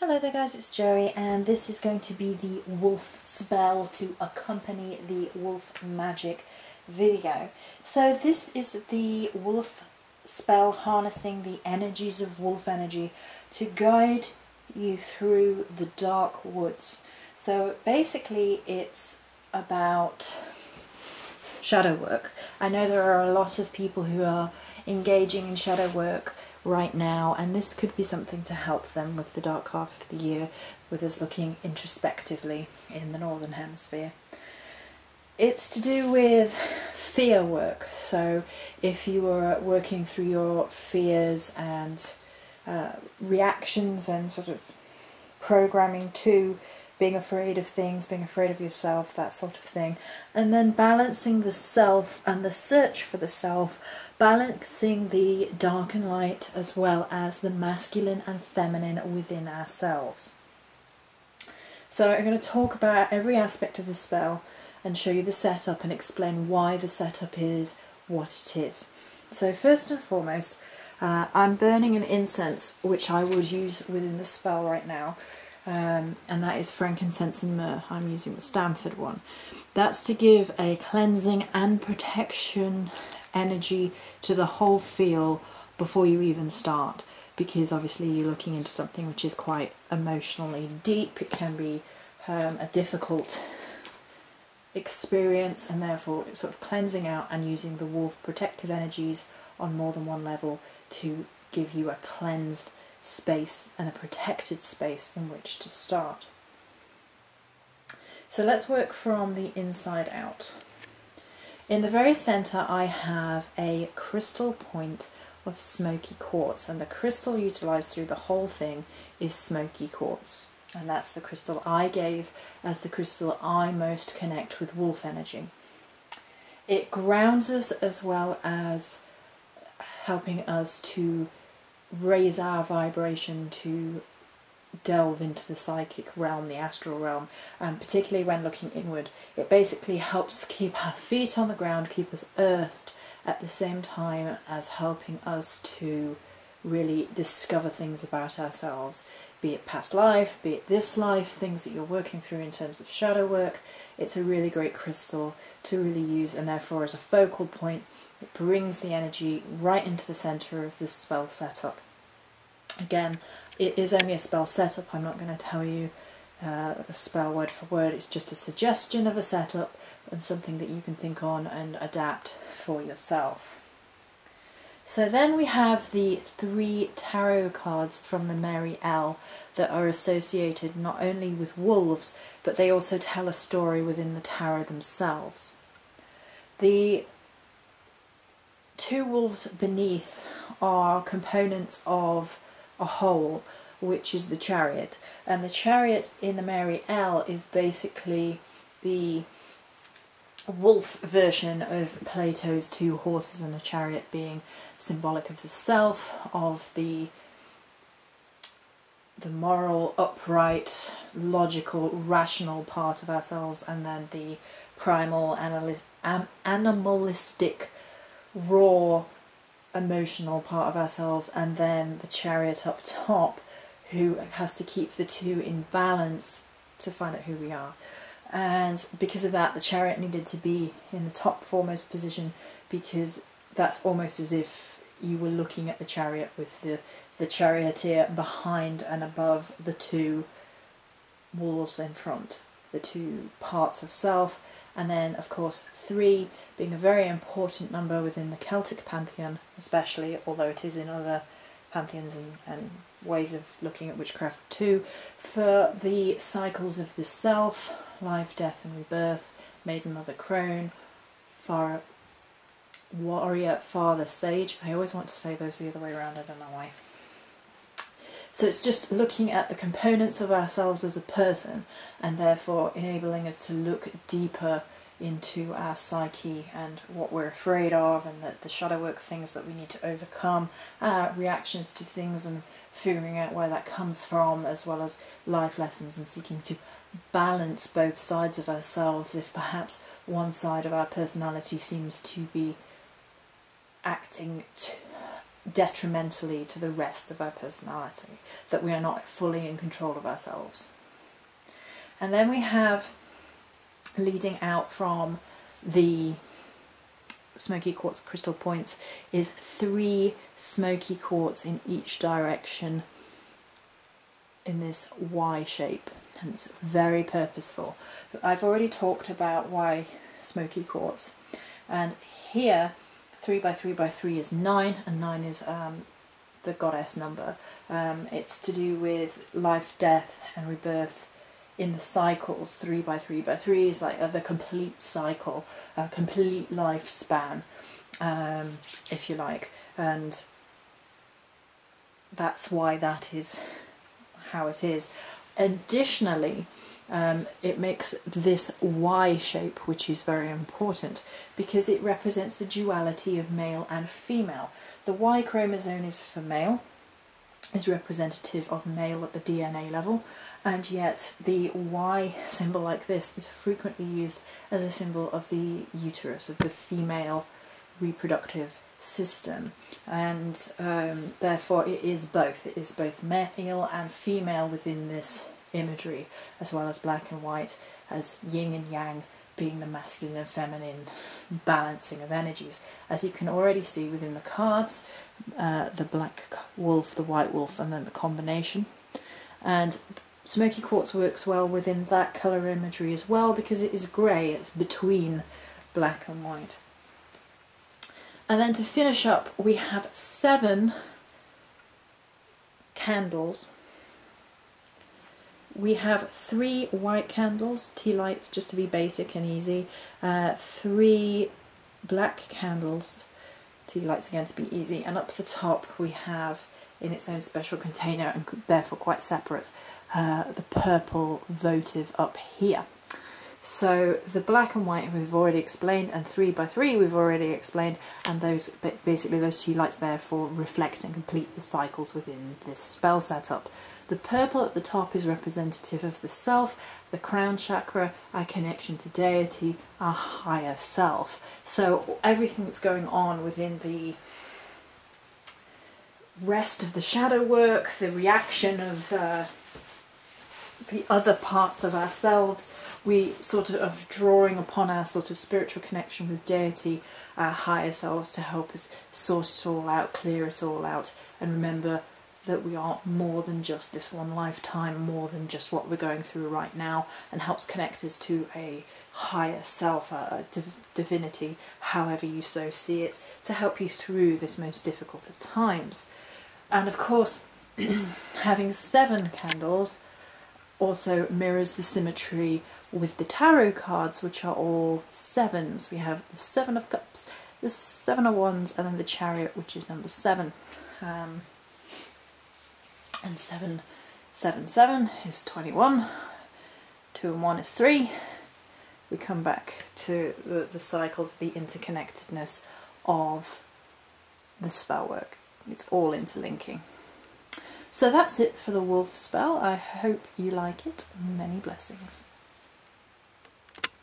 Hello there guys, it's Joey, and this is going to be the wolf spell to accompany the wolf magic video. So this is the wolf spell harnessing the energies of wolf energy to guide you through the dark woods. So basically it's about shadow work. I know there are a lot of people who are engaging in shadow work right now, and this could be something to help them with the dark half of the year, with us looking introspectively in the Northern Hemisphere. It's to do with fear work, so if you are working through your fears and reactions and sort of programming to being afraid of things, being afraid of yourself, that sort of thing, and then balancing the self and the search for the self, balancing the dark and light as well as the masculine and feminine within ourselves. So I'm going to talk about every aspect of the spell and show you the setup and explain why the setup is what it is. So first and foremost, I'm burning an incense which I would use within the spell right now. And that is frankincense and myrrh. I'm using the Stamford one. That's to give a cleansing and protection energy to the whole feel before you even start, because obviously you're looking into something which is quite emotionally deep. It can be a difficult experience, and therefore it's sort of cleansing out and using the wolf protective energies on more than one level to give you a cleansed space and a protected space in which to start. So let's work from the inside out. In the very centre I have a crystal point of smoky quartz, and the crystal utilised through the whole thing is smoky quartz, and that's the crystal I gave as the crystal I most connect with wolf energy. It grounds us as well as helping us to raise our vibration, to delve into the psychic realm, the astral realm, and particularly when looking inward. It basically helps keep our feet on the ground, keep us earthed, at the same time as helping us to really discover things about ourselves, be it past life, be it this life, things that you're working through in terms of shadow work. It's a really great crystal to really use, and therefore as a focal point it brings the energy right into the centre of this spell setup. Again, it is only a spell setup. I'm not going to tell you the spell word for word. It's just a suggestion of a setup and something that you can think on and adapt for yourself. So then we have the 3 tarot cards from the Mary L that are associated not only with wolves, but they also tell a story within the tarot themselves. The 2 wolves beneath are components of a whole, which is the Chariot, and the Chariot in the Mary L is basically the wolf version of Plato's 2 horses and a chariot, being symbolic of the self, of the moral, upright, logical, rational part of ourselves, and then the primal, animalistic, raw, emotional part of ourselves, and then the Chariot up top, who has to keep the 2 in balance to find out who we are. And because of that, the Chariot needed to be in the top foremost position, because that's almost as if you were looking at the Chariot with the charioteer behind and above the 2 wolves in front, the 2 parts of self. And then, of course, 3 being a very important number within the Celtic pantheon, especially, although it is in other pantheons and ways of looking at witchcraft too, for the cycles of the self, life, death and rebirth, maiden, mother, crone, warrior, father, sage. I always want to say those the other way around, I don't know why. So it's just looking at the components of ourselves as a person, and therefore enabling us to look deeper into our psyche and what we're afraid of, and the shadow work things that we need to overcome, our reactions to things and figuring out where that comes from, as well as life lessons and seeking to balance both sides of ourselves if perhaps one side of our personality seems to be acting detrimentally to the rest of our personality, that we are not fully in control of ourselves. And then we have, leading out from the smoky quartz crystal points, is 3 smoky quartz in each direction in this Y shape, and it's very purposeful. I've already talked about why smoky quartz, and here 3 by 3 by 3 is 9, and 9 is the goddess number. It's to do with life, death and rebirth in the cycles. 3 by 3 by 3 is like the complete cycle, a complete lifespan, if you like, and that's why that is how it is. Additionally, it makes this Y shape, which is very important because it represents the duality of male and female. The Y chromosome is for male, is representative of male at the DNA level, and yet the Y symbol like this is frequently used as a symbol of the uterus, of the female reproductive system, and therefore it is both male and female within this imagery, as well as black and white, as yin and yang being the masculine and feminine balancing of energies. As you can already see within the cards, the black wolf, the white wolf, and then the combination. And smoky quartz works well within that colour imagery as well because it is grey, it's between black and white. And then to finish up, we have 7 candles. We have 3 white candles, tea lights, just to be basic and easy. 3 black candles, tea lights again to be easy. And up the top we have, in its own special container and therefore quite separate, the purple votive up here. So the black and white we've already explained, and 3 by 3 we've already explained, and those basically those tea lights therefore reflect and complete the cycles within this spell setup. The purple at the top is representative of the self, the crown chakra, our connection to deity, our higher self. So everything that's going on within the rest of the shadow work, the reaction of the other parts of ourselves, we sort of drawing upon our sort of spiritual connection with deity, our higher selves, to help us sort it all out, clear it all out, and remember that we are more than just this one lifetime, more than just what we're going through right now, and helps connect us to a higher self, a divinity, however you so see it, to help you through this most difficult of times. And of course, having 7 candles also mirrors the symmetry with the tarot cards, which are all 7s. We have the 7 of Cups, the 7 of Wands, and then the Chariot, which is number 7. And 7, 7, 7 is 21, 2 and 1 is 3. We come back to the cycles, the interconnectedness of the spell work. It's all interlinking. So that's it for the wolf spell. I hope you like it. Many blessings.